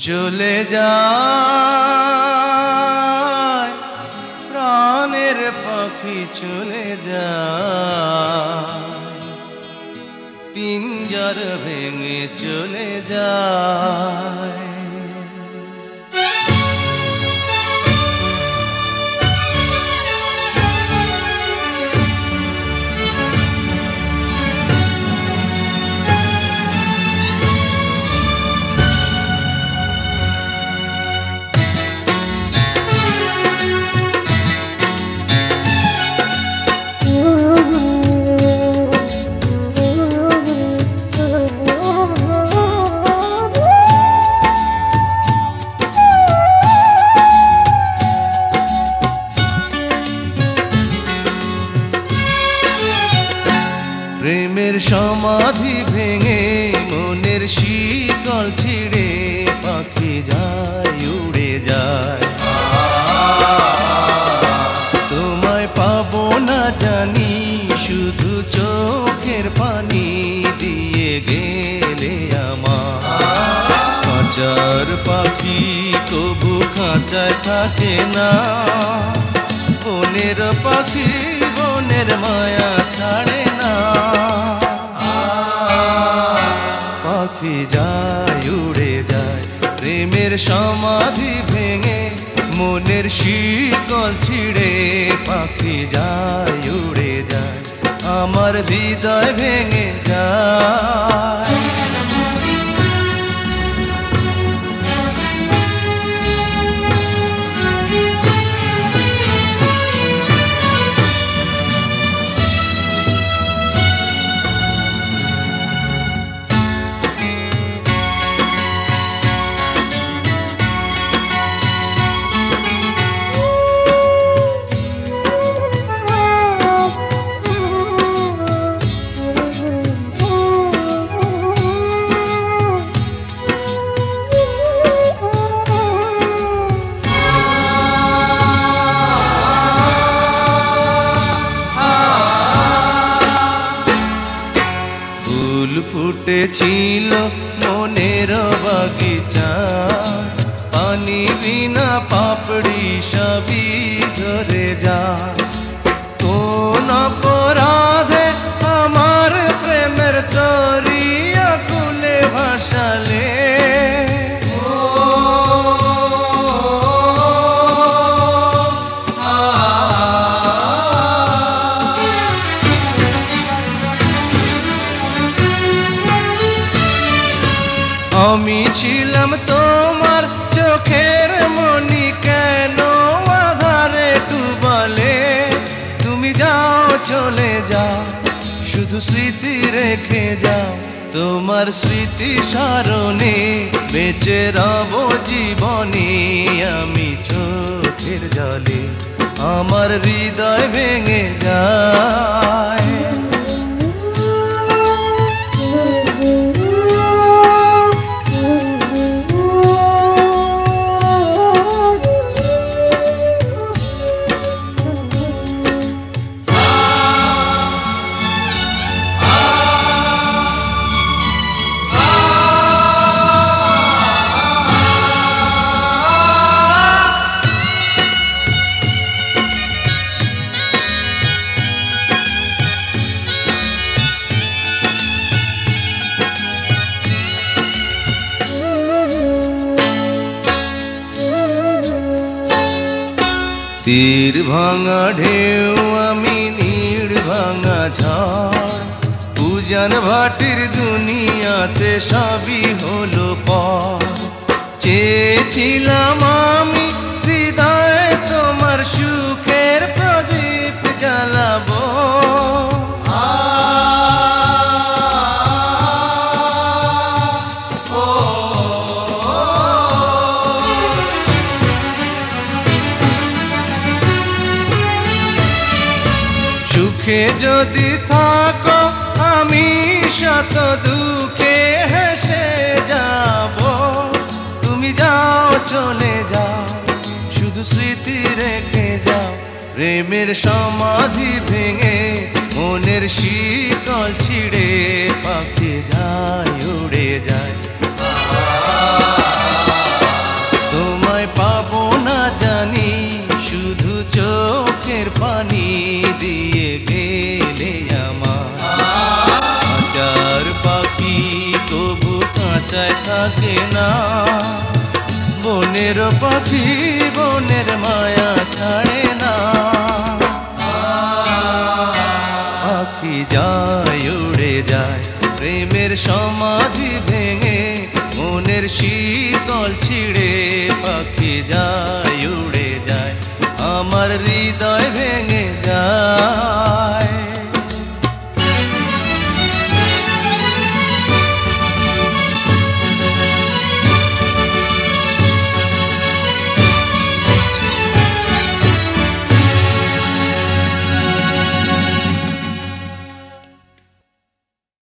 চলে যায় প্রাণের পাখি চলে যায়, পিঞ্জর ভেঙে চলে যায়। প্রেমের সমাধি ভেঙে মনের শিকল ছিঁড়ে পাখি যায় উড়ে যায়। তোমায় পাবো না জানি শুধু চোখের পানি দিয়ে গেলে আমার। খাঁচার পাখি তবু খাঁচায় থাকে না, বনের পাখি বনের মায়া ছাড়ে না। পাখি যায় উড়ে যায় প্রেমের সমাধি ভেঙে মনের শিকল ছিঁড়ে পাখি যায় উড়ে যায়, আমার হৃদয় ভেঙে যায়। ফুল ফুটেছিল মনের বাগিচা, পানি বিনা পাপড়ি সবই ঝরে যায়। কোন অপরাধে আমার প্রেমের তরি আকুলে ভাসালে, আমি ছিলাম তোমার চোখের মনি, কেন আধারে ডুবালে? তুমি যাও চলে যাও শুধু স্মৃতি রেখে যাও, তোমার স্মৃতি স্মরণে বেঁচে রব জীবনে। আমি চোখের জলে আমার হৃদয় ভেঙে যায়। তীর ভাঙা ঢেউ আমি নীড় ভাঙা ঝড়, উজান ভাটির দুনিয়াতে সবই হলো পর। চেয়েছিলাম আমি হৃদয়ে তোমার সুখের প্রদীপ জ্বালাবো, সুখে যদি থাকো আমি শত দুঃখে হেসে যাব। তুমি যাও চলে যাও শুধু স্মৃতি রেখে যাও, প্রেমের সমাধি ভেঙে মনের শিকল ছিঁড়ে পাখি যায় উড়ে যায়। আশায় থাকে না। বনের পাখি বনের মায়া ছাড়ে না। পাখি যায় উড়ে যায় প্রেমের সমাধি ভেঙে, মনের শীতল ছিঁড়ে। পাখি যায় উড়ে যায় আমার হৃদয়